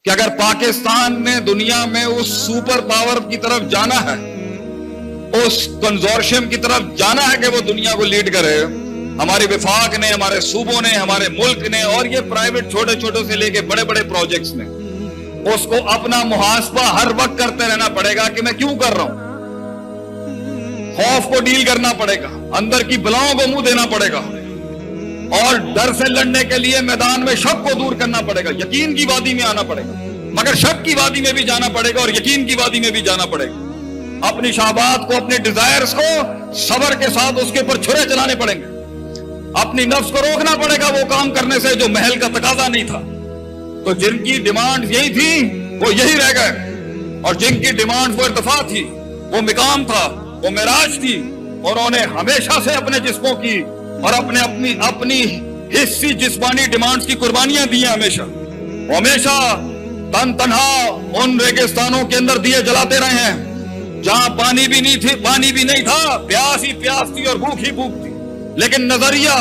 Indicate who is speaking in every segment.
Speaker 1: کہ اگر پاکستان نے دنیا میں اس سپر پاور کی طرف جانا ہے، اس کنزورشیم کی طرف جانا ہے کہ وہ دنیا کو لیڈ کرے، ہماری وفاق نے، ہمارے صوبوں نے، ہمارے ملک نے اور یہ پرائیویٹ چھوٹے چھوٹے سے لے کے بڑے بڑے پروجیکٹس نے، اس کو اپنا محاسبہ ہر وقت کرتے رہنا پڑے گا کہ میں کیوں کر رہا ہوں۔ خوف کو ڈیل کرنا پڑے گا، اندر کی بلاؤں کو منہ دینا پڑے گا، اور ڈر سے لڑنے کے لیے میدان میں شک کو دور کرنا پڑے گا، یقین کی وادی میں آنا پڑے گا، مگر شک کی وادی میں بھی جانا پڑے گا اور یقین کی وادی میں بھی جانا پڑے گا۔ اپنی شہوات کو، اپنے ڈیزائرز کو صبر کے ساتھ اس کے اوپر چھرے چلانے پڑیں گے، اپنی نفس کو روکنا پڑے گا وہ کام کرنے سے جو محل کا تقاضا نہیں تھا۔ تو جن کی ڈیمانڈ یہی تھی وہ یہی رہ گئے، اور جن کی ڈیمانڈ وہ ارتفاع تھی، وہ مقام تھا، وہ معراج تھی، اور انہوں نے ہمیشہ سے اپنے جسموں کی اور اپنی حصی جسمانی ڈیمانڈز کی قربانیاں دی ہیں، ہمیشہ تن تنہا ان ریگستانوں کے اندر دیے جلاتے رہے ہیں جہاں پانی بھی نہیں تھا، پیاس ہی پیاس تھی اور بھوک ہی بھوک تھی، لیکن نظریہ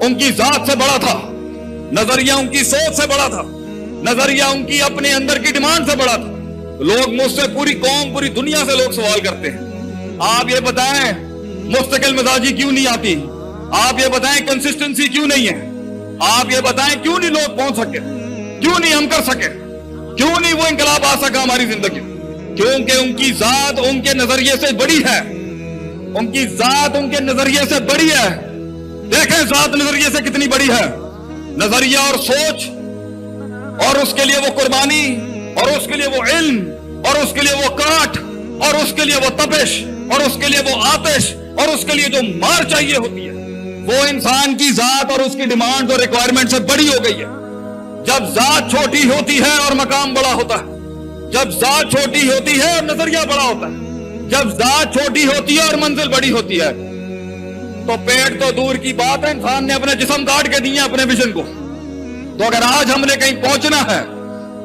Speaker 1: ان کی ذات سے بڑا تھا، نظریہ ان کی سوچ سے بڑا تھا، نظریہ ان کی اپنے اندر کی ڈیمانڈ سے بڑا تھا۔ لوگ مجھ سے، پوری قوم، پوری دنیا سے لوگ سوال کرتے ہیں، آپ یہ بتائیں مستقل مزاجی کیوں نہیں آتی، آپ یہ بتائیں کنسسٹنسی کیوں نہیں ہے، آپ یہ بتائیں کیوں نہیں لوگ پہنچ سکے، کیوں نہیں ہم کر سکے، کیوں نہیں وہ انقلاب آ سکا ہماری زندگی؟ کیونکہ ان کی ذات ان کے نظریے سے بڑی ہے، ان کی ذات ان کے نظریے سے بڑی ہے۔ دیکھیں ذات نظریے سے کتنی بڑی ہے، نظریہ اور سوچ، اور اس کے لیے وہ قربانی، اور اس کے لیے وہ علم، اور اس کے لیے وہ کاٹ، اور اس کے لیے وہ تپش، اور اس کے لیے وہ آتش، اور اس کے لیے جو مار چاہیے ہوتی ہے، وہ انسان کی ذات اور اس کی ڈیمانڈ اور ریکوائرمنٹ سے بڑی ہو گئی ہے۔ جب ذات چھوٹی ہوتی ہے اور مقام بڑا ہوتا ہے، جب ذات چھوٹی ہوتی ہے اور نظریہ بڑا ہوتا ہے، جب ذات چھوٹی ہوتی ہے اور منزل بڑی ہوتی ہے، تو پیٹ تو دور کی بات ہے، انسان نے اپنے جسم کاٹ کے دیے اپنے ویژن کو۔ تو اگر آج ہم نے کہیں پہنچنا ہے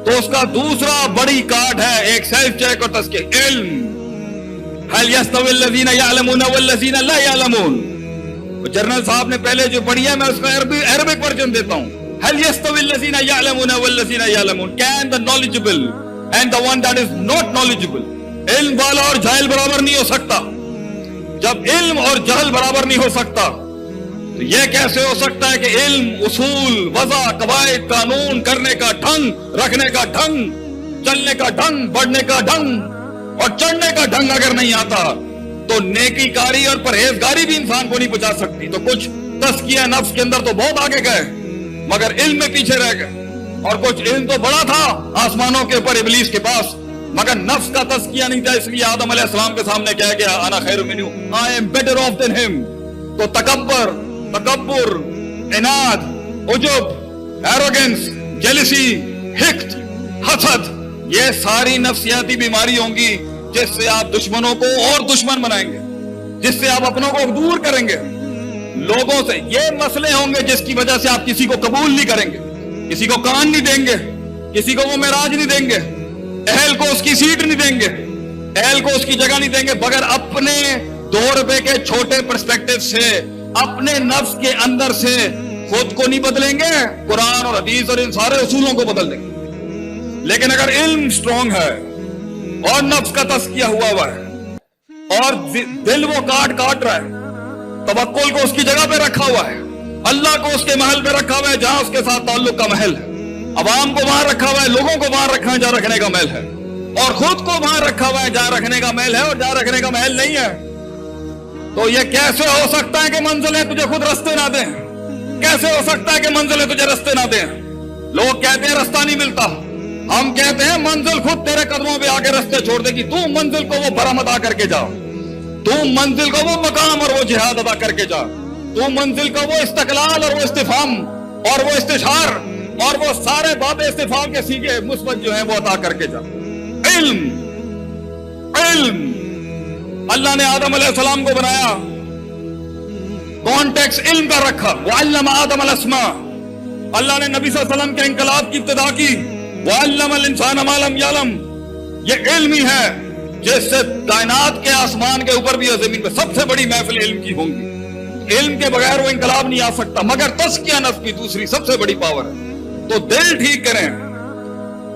Speaker 1: تو اس کا دوسرا بڑی کاٹ ہے ایک سیلف چیک اور تزکیہ، علم۔ هل يستوي الذين يعلمون والذين لا يعلمون؟ جنرل صاحب نے پہلے جو پڑھی ہے میں اس کا عربک ورژن دیتا ہوں۔ هل يستوي الذين يعلمون والذين يعلمون؟ Can the knowledgeable and the one that is not knowledgeable؟ علم والا اور جاہل برابر نہیں ہو سکتا۔ جب علم اور جہل برابر نہیں ہو سکتا تو یہ کیسے ہو سکتا ہے کہ علم، اصول، وضع، قواعد، قانون کرنے کا ڈھنگ، رکھنے کا ڈھنگ، چلنے کا ڈھنگ، بڑھنے کا ڈھنگ اور چڑھنے کا ڈھنگ اگر نہیں آتا تو نیکی کاری اور پرہیزگاری بھی انسان کو نہیں بچا سکتی۔ تو کچھ تزکیہ نفس کے اندر تو بہت آگے گئے مگر علم میں پیچھے رہ گئے، اور کچھ علم تو بڑا تھا آسمانوں کے اوپر ابلیس کے پاس مگر نفس کا تزکیہ نہیں تھا، اس لیے آدم علیہ السلام کے سامنے کہا گیا انا خیر منہ، I am better off than him۔ تو تکبر، عناد، عجب، ایروگنس، جیلسی، حقد، حسد، یہ ساری نفسیاتی بیماری ہوں گی جس سے آپ دشمنوں کو اور دشمن بنائیں گے، جس سے آپ اپنوں کو دور کریں گے لوگوں سے۔ یہ مسئلے ہوں گے جس کی وجہ سے آپ کسی کو قبول نہیں کریں گے، کسی کو کان نہیں دیں گے، کسی کو وہ معراج نہیں دیں گے، اہل کو اس کی سیٹ نہیں دیں گے، اہل کو اس کی جگہ نہیں دیں گے، بغیر اپنے 2 روپے کے چھوٹے پرسپیکٹو سے، اپنے نفس کے اندر سے خود کو نہیں بدلیں گے، قرآن اور حدیث اور ان سارے اصولوں کو بدل دیں گے۔ لیکن اگر علم سٹرونگ ہے اور نفس کا تزکیہ ہوا ہے اور دل وہ کاٹ رہا ہے، توکل کو اس کی جگہ پہ رکھا ہوا ہے، اللہ کو اس کے محل پہ رکھا ہوا ہے جہاں اس کے ساتھ تعلق کا محل ہے، عوام کو وہاں رکھا ہوا ہے، لوگوں کو وہاں رکھا ہے جہاں رکھنے کا محل ہے، اور خود کو وہاں رکھا ہوا ہے جہاں رکھنے کا محل ہے اور جہاں رکھنے کا محل نہیں ہے، تو یہ کیسے ہو سکتا ہے کہ منزلیں تجھے خود رستے نہ دیں؟ کیسے ہو سکتا ہے کہ منزلیں تجھے رستے نہ دیں؟ لوگ کہتے ہیں رستہ نہیں ملتا، ہم کہتے ہیں منزل خود تیرے قدموں پہ آ کے رستے چھوڑ دے گی، تو منزل کو وہ بھرم ادا کر کے جا، تو منزل کو وہ مقام اور وہ جہاد ادا کر کے جا، تو منزل کو وہ استقلال اور وہ استفہام اور وہ استشار اور وہ سارے باب استفہام کے سیگے مثبت جو ہیں وہ عطا کر کے جا۔ علم، اللہ نے آدم علیہ السلام کو بنایا، کانٹیکس علم کا رکھا، وعلم آدم الاسماء، اللہ نے نبی صلی اللہ علیہ وسلم کے انقلاب کی ابتدا کی، وعلم الانسان ما لم یعلم، یہ علم ہی ہے جس سے کائنات کے آسمان کے اوپر بھی اور زمین پہ سب سے بڑی محفل علم کی ہوں گی۔ علم کے بغیر وہ انقلاب نہیں آ سکتا، مگر تزکیہ نفس کی دوسری سب سے بڑی پاور ہے۔ تو دل ٹھیک کریں،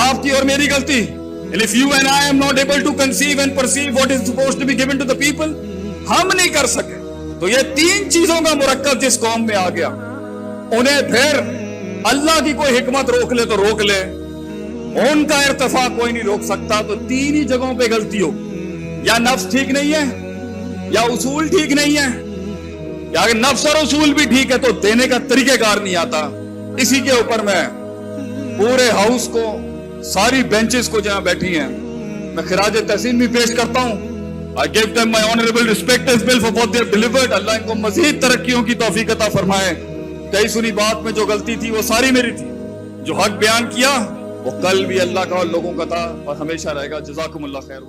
Speaker 1: آپ کی اور میری غلطی. And if you and I am not able to conceive and perceive what is supposed to be given to the people, ہم نہیں کر سکے. تو یہ تین چیزوں کا مرکب جس قوم میں آ گیا, انہیں پھر اللہ کی کوئی حکمت روک لے تو روک لے, ان کا ارتفاع کوئی نہیں روک سکتا. تو تین ہی جگہوں پہ غلطی ہو, یا نفس ٹھیک نہیں ہے, یا اصول ٹھیک نہیں ہے, یا اگر نفس اور اصول بھی ٹھیک ہے تو دینے کا طریقہ کار نہیں آتا. اسی کے اوپر میں پورے ہاؤس کو, ساری بینچز کو جہاں بیٹھی ہیں, میں خراج تحسین بھی پیش کرتا ہوں. I give them my honorable respect as well for what they have delivered. اللہ ان کو مزید ترقیوں کی توفیق عطا فرمائے. کئی سنی بات میں جو غلطی تھی وہ ساری میری تھی, جو حق بیان کیا وہ کل بھی اللہ کا اور لوگوں کا تھا اور ہمیشہ رہے گا. جزاکم اللہ خیر.